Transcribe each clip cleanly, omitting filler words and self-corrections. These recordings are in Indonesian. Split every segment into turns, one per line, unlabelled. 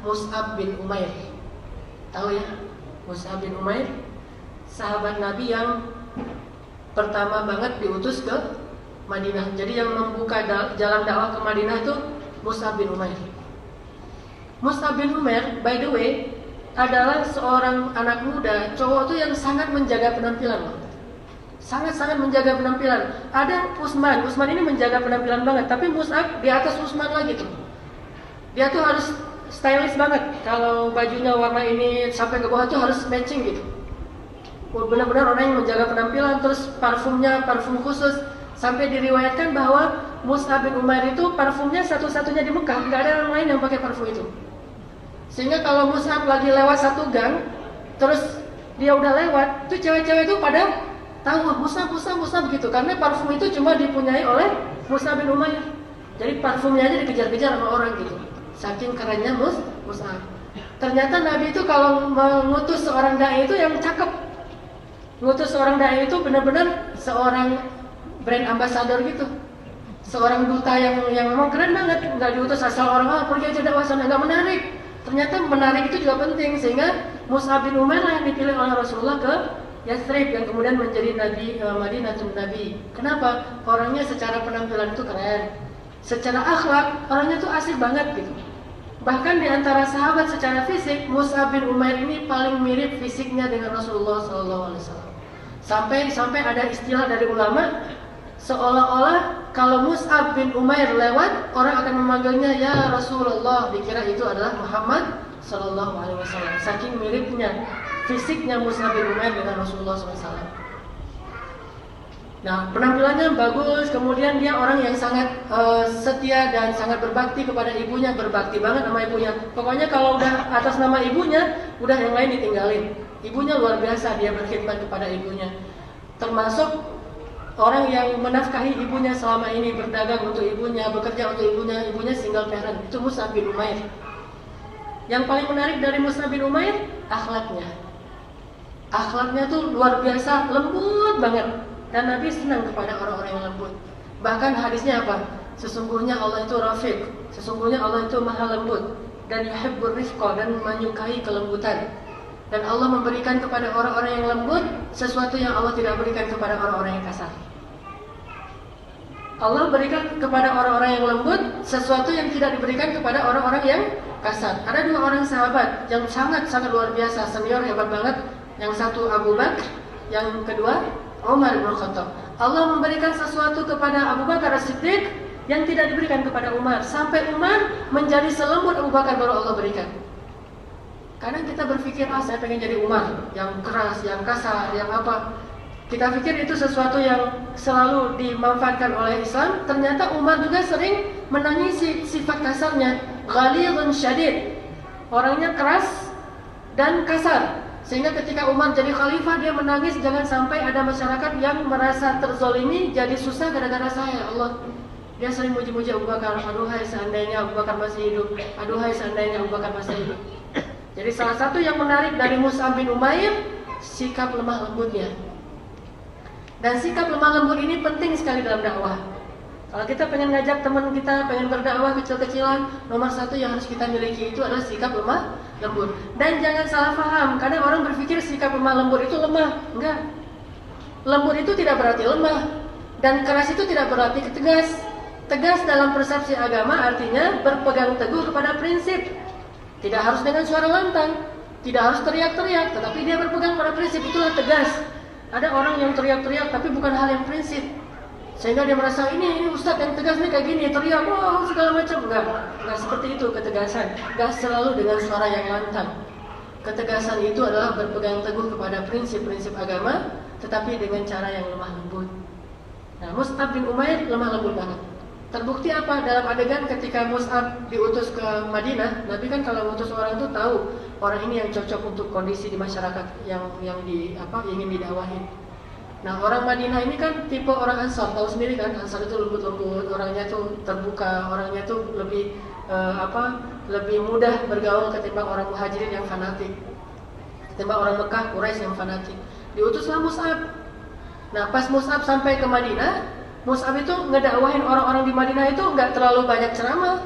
Mus'ab bin Umair. Tahu ya? Mus'ab bin Umair, sahabat Nabi yang pertama banget diutus ke Madinah. Jadi yang membuka jalan dakwah ke Madinah itu Mus'ab bin Umair. Mus'ab bin Umair, by the way, adalah seorang anak muda, cowok tuh yang sangat menjaga penampilan. Sangat-sangat menjaga penampilan. Ada Utsman ini menjaga penampilan banget, tapi Mus'ab di atas Utsman lagi tuh. Dia tuh harus stylish banget. Kalau bajunya warna ini sampai ke bawah tuh harus matching gitu. Benar-benar orang yang menjaga penampilan. Terus parfumnya parfum khusus. Sampai diriwayatkan bahwa Mus'ab bin Umair itu parfumnya satu-satunya di Mekah, nggak ada orang lain yang pakai parfum itu. Sehingga kalau Mus'ab lagi lewat satu gang, terus dia udah lewat, tuh cewek-cewek itu pada tahu Mus'ab gitu, karena parfum itu cuma dipunyai oleh Mus'ab bin Umair. Jadi parfumnya aja dikejar-kejar sama orang gitu. Saking kerennya Mus'ab. Ternyata Nabi itu kalau mengutus seorang dai itu yang cakep. Mengutus seorang dai itu benar-benar seorang brand ambassador gitu. Seorang duta yang memang keren banget, nggak diutus asal orang pergi aja dakwah sana, nggak menarik. Ternyata menarik itu juga penting, sehingga Mus'ab bin Umair lah yang dipilih oleh Rasulullah ke Yathrib yang kemudian menjadi Nabi Madinatul Nabi. Kenapa? Orangnya secara penampilan itu keren, secara akhlak orangnya tuh asik banget gitu. Bahkan di antara sahabat secara fisik, Mus'ab bin Umair ini paling mirip fisiknya dengan Rasulullah SAW. Sampai ada istilah dari ulama, seolah-olah kalau Mus'ab bin Umair lewat, orang akan memanggilnya ya Rasulullah, dikira itu adalah Muhammad sallallahu alaihi wasallam. Saking miripnya fisiknya Mus'ab bin Umair dengan Rasulullah SAW. Nah, penampilannya bagus, kemudian dia orang yang sangat setia dan sangat berbakti kepada ibunya, berbakti banget sama ibunya. Pokoknya kalau udah atas nama ibunya, udah yang lain ditinggalin. Ibunya luar biasa, dia berkhidmat kepada ibunya. Termasuk orang yang menafkahi ibunya selama ini, berdagang untuk ibunya, bekerja untuk ibunya single parent. Itu Mus'ab bin Umair. Yang paling menarik dari Mus'ab bin Umair, akhlaknya. Akhlaknya tuh luar biasa, lembut banget. Dan Nabi senang kepada orang-orang yang lembut. Bahkan hadisnya apa? Sesungguhnya Allah itu rafiq, sesungguhnya Allah itu maha lembut, dan yuhibbur rifqa, dan menyukai kelembutan. Dan Allah memberikan kepada orang-orang yang lembut sesuatu yang Allah tidak berikan kepada orang-orang yang kasar. Allah berikan kepada orang-orang yang lembut sesuatu yang tidak diberikan kepada orang-orang yang kasar. Ada dua orang sahabat yang sangat-sangat luar biasa, senior, hebat banget. Yang satu Abu Bakar, yang kedua Umar bin Khattab. Allah memberikan sesuatu kepada Abu Bakar As-Siddiq yang tidak diberikan kepada Umar. Sampai Umar menjadi selembut Abu Bakar baru Allah berikan. Kadang kita berpikir, saya pengen jadi Umar, yang keras, yang kasar, yang apa. Kita pikir itu sesuatu yang selalu dimanfaatkan oleh Islam. Ternyata Umar juga sering menangisi sifat kasarnya. Ghalidun syadid, orangnya keras dan kasar. Sehingga ketika Umar jadi khalifah, dia menangis jangan sampai ada masyarakat yang merasa terzolimi, jadi susah gara-gara saya, Allah. Dia sering muji-muji Abu Bakar, aduhai seandainya Abu Bakar masih hidup, aduhai seandainya Abu Bakar masih hidup. Jadi salah satu yang menarik dari Mus'ab bin Umair, sikap lemah lembutnya. Dan sikap lemah lembut ini penting sekali dalam dakwah. Kalau kita pengen ngajak teman kita, pengen berdakwah kecil-kecilan, nomor satu yang harus kita miliki itu adalah sikap lemah lembut. Dan jangan salah paham, kadang orang berpikir sikap lemah lembut itu lemah. Enggak. Lembut itu tidak berarti lemah, dan keras itu tidak berarti tegas. Tegas dalam persepsi agama artinya berpegang teguh kepada prinsip. Tidak harus dengan suara lantang, tidak harus teriak-teriak, tetapi dia berpegang pada prinsip, itulah tegas. Ada orang yang teriak-teriak tapi bukan hal yang prinsip, sehingga dia merasa ini ustadz yang tegas nih kayak gini, teriak segala macam. Enggak seperti itu ketegasan. Enggak selalu dengan suara yang lantang. Ketegasan itu adalah berpegang teguh kepada prinsip-prinsip agama, tetapi dengan cara yang lemah lembut. Nah, Mus'ab bin Umair lemah lembut banget. Terbukti apa? Dalam adegan ketika Mus'ab diutus ke Madinah, Nabi kan kalau mengutus orang itu tahu orang ini yang cocok untuk kondisi di masyarakat yang ingin didakwahin. Nah, orang Madinah ini kan tipe orang Ansar, tahu sendiri kan, Ansar itu lembut-lembut, orangnya tuh terbuka, orangnya tuh lebih mudah bergaul ketimbang orang Muhajirin yang fanatik, ketimbang orang Mekah, Quraisy yang fanatik. Diutuslah Mus'ab. Nah, pas Mus'ab sampai ke Madinah, Mus'ab itu ngedakwahin orang-orang di Madinah itu nggak terlalu banyak ceramah,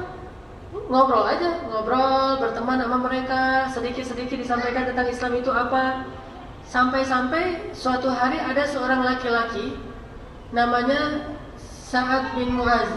ngobrol aja, ngobrol, berteman sama mereka, sedikit-sedikit disampaikan tentang Islam itu apa. Sampai-sampai suatu hari ada seorang laki-laki namanya Sa'ad bin Mu'az.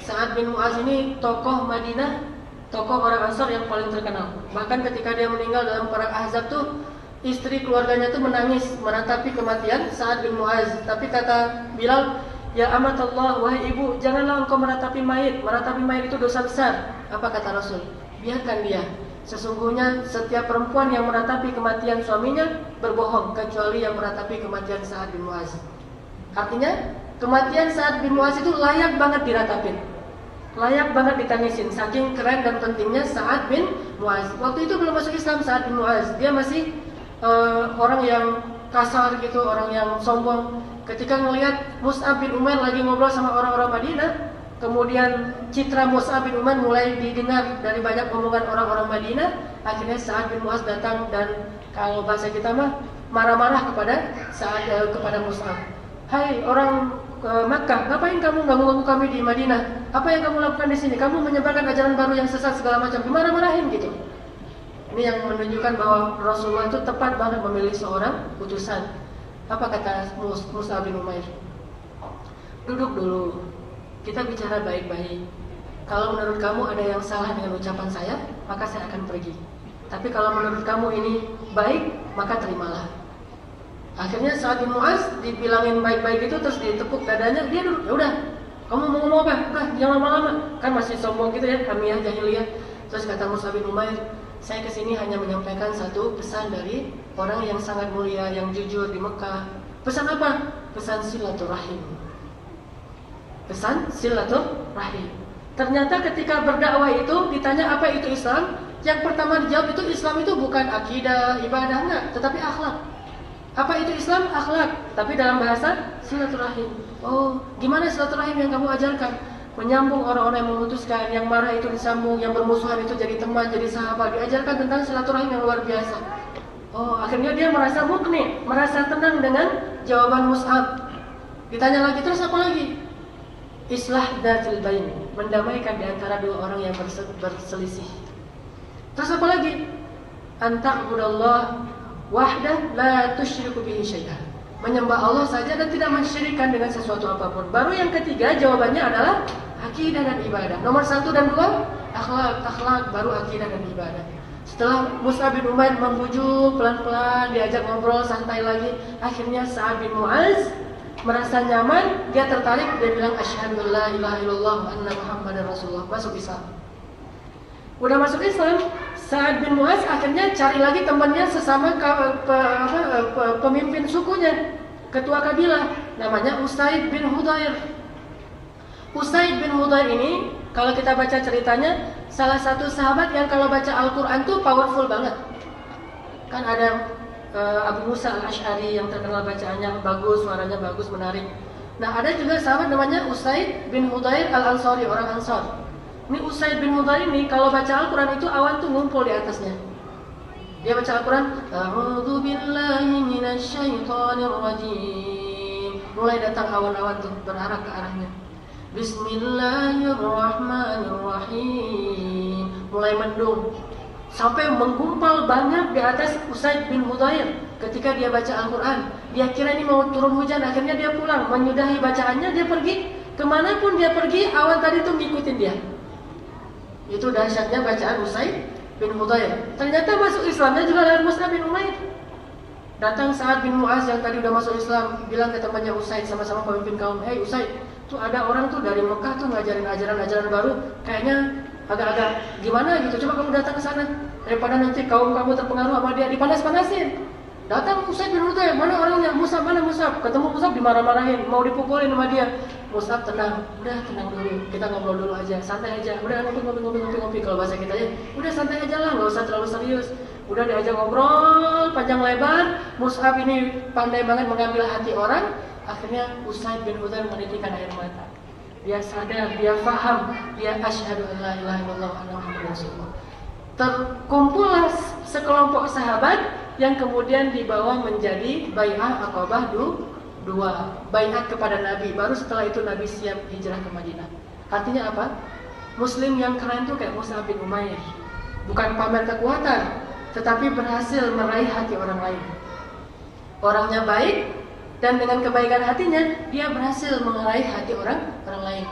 Sa'ad bin Mu'az ini tokoh Madinah, tokoh orang Ansar yang paling terkenal. Bahkan ketika dia meninggal dalam perang Ahzab tuh, istri keluarganya tuh menangis meratapi kematian Sa'ad bin Mu'az. Tapi kata Bilal, ya amatullah, wahai ibu, janganlah engkau meratapi mayit. Meratapi mayit itu dosa besar. Apa kata Rasul? Biarkan dia. Sesungguhnya setiap perempuan yang meratapi kematian suaminya berbohong, kecuali yang meratapi kematian Sa'ad bin Mu'az. Artinya kematian Sa'ad bin Mu'az itu layak banget diratapin, layak banget ditangisin, saking keren dan pentingnya Sa'ad bin Mu'az. Waktu itu belum masuk Islam Sa'ad bin Mu'az, dia masih orang yang kasar gitu, orang yang sombong. Ketika ngelihat Mus'ab bin Umair lagi ngobrol sama orang-orang Madinah, kemudian citra Mus'ab bin Umair mulai didengar dari banyak omongan orang-orang Madinah. Akhirnya Sa'ad bin Mu'az datang dan kalau bahasa kita mah marah-marah kepada Mus'ab. Hai orang Makkah, ngapain kamu ganggu-ganggu kami di Madinah? Apa yang kamu lakukan di sini? Kamu menyebarkan ajaran baru yang sesat segala macam. Dimarah-marahin gitu. Ini yang menunjukkan bahwa Rasulullah itu tepat banget memilih seorang utusan. Apa kata Mus'ab bin Umair? Duduk dulu, kita bicara baik-baik. Kalau menurut kamu ada yang salah dengan ucapan saya, maka saya akan pergi. Tapi kalau menurut kamu ini baik, maka terimalah. Akhirnya Sa'ad bin Mu'az dibilangin baik-baik itu, terus ditepuk dadanya, dia duduk. Ya udah, kamu mau ngomong apa? Udah, jangan lama-lama. Kan masih sombong gitu ya, hamiyah jahiliyah. Terus kata Mus'ab bin Umair, saya kesini hanya menyampaikan satu pesan dari orang yang sangat mulia, yang jujur di Mekah. Pesan apa? Pesan silaturahim. Pesan silaturahim. Ternyata ketika berdakwah itu ditanya apa itu Islam, yang pertama dijawab itu Islam itu bukan akidah, ibadah, enggak, tetapi akhlak. Apa itu Islam? Akhlak. Tapi dalam bahasa silaturahim. Oh, gimana silaturahim yang kamu ajarkan? Menyambung orang-orang yang memutuskan, yang marah itu disambung, yang bermusuhan itu jadi teman, jadi sahabat. Diajarkan tentang silaturahim yang luar biasa. Oh, akhirnya dia merasa mukni, merasa tenang dengan jawaban Mus'ab. Ditanya lagi, terus apa lagi? Islah dzatil bain, mendamaikan di antara dua orang yang berselisih. Terus apa lagi? Anta'budallah wahdah la tusyriku bihi syai'an. Menyembah Allah saja dan tidak mensyirikkan dengan sesuatu apapun. Baru yang ketiga jawabannya adalah akidah dan ibadah. Nomor 1 dan 2 akhlak, baru akidah dan ibadah. Setelah Mus'ab bin Umair membujuk pelan-pelan, diajak ngobrol santai lagi, akhirnya Sa'ad bin Mu'az merasa nyaman, dia tertarik, dia bilang asyhadu an la ilaha illallah wa anna muhammadar rasulullah, masuk Islam. Udah masuk Islam, Sa'ad bin Mu'az akhirnya cari lagi temannya sesama pemimpin sukunya, ketua kabilah, namanya Usaid bin Hudayr. Usaid bin Hudayr ini, kalau kita baca ceritanya, salah satu sahabat yang kalau baca Al-Quran tuh powerful banget. Kan ada Abu Musa al-Ash'ari yang terkenal bacaannya bagus, suaranya bagus, menarik. Nah ada juga sahabat namanya Usaid bin Hudayr al-Ansari, orang Ansar. Ini Usaid bin Hudayr ini kalau baca Al-Quran itu awan tuh ngumpul di atasnya. Dia baca Al-Quran, A'udzu billahi minasyaitonir rajim. Mulai datang awan-awan tuh berarah ke arahnya. Bismillahirrahmanirrahim. Mulai mendung sampai menggumpal banyak di atas Usaid bin Hudayr. Ketika dia baca Al-Quran, dia kira ini mau turun hujan, akhirnya dia pulang, menyudahi bacaannya, dia pergi. Kemanapun dia pergi, awan tadi tuh ngikutin dia. Itu dahsyatnya bacaan Usaid bin Hudayr. Ternyata masuk Islamnya juga lewat Mus'ab bin Umair. Datang Sa'ad bin Mu'az yang tadi udah masuk Islam, bilang ke temannya Usaid, sama-sama pemimpin kaum, "Hei Usaid, tuh ada orang tuh dari Mekah tuh ngajarin ajaran-ajaran baru, kayaknya agak-agak gimana gitu. Coba kamu datang ke sana daripada nanti kaum kamu terpengaruh sama dia, dipanas-panasin." Datang Usaid bin Hudayr, mana orangnya? Mus'ab, mana Mus'ab? Ketemu Mus'ab dimarah-marahin, mau dipukulin sama dia. Mus'ab tenang, udah tenang dulu, kita ngobrol dulu aja, santai aja. Udah ngopi. Kalau bahasa kita ya, udah santai aja lah, nggak usah terlalu serius. Udah diajak ngobrol panjang lebar. Mus'ab ini pandai banget mengambil hati orang. Akhirnya Usaid bin Hudayr menitikkan air mata. Dia sadar, dia faham, dia asyhadu an la ilaha illallah wa anna muhammadar rasulullah. Terkumpullah sekelompok sahabat yang kemudian dibawa menjadi bai'ah Aqabah 2, bai'at kepada Nabi. Baru setelah itu Nabi siap hijrah ke Madinah. Artinya apa? Muslim yang keren tuh kayak Mus'ab bin Umair. Bukan pamer kekuatan, tetapi berhasil meraih hati orang lain. Orangnya baik, dan dengan kebaikan hatinya dia berhasil meraih hati orang lain.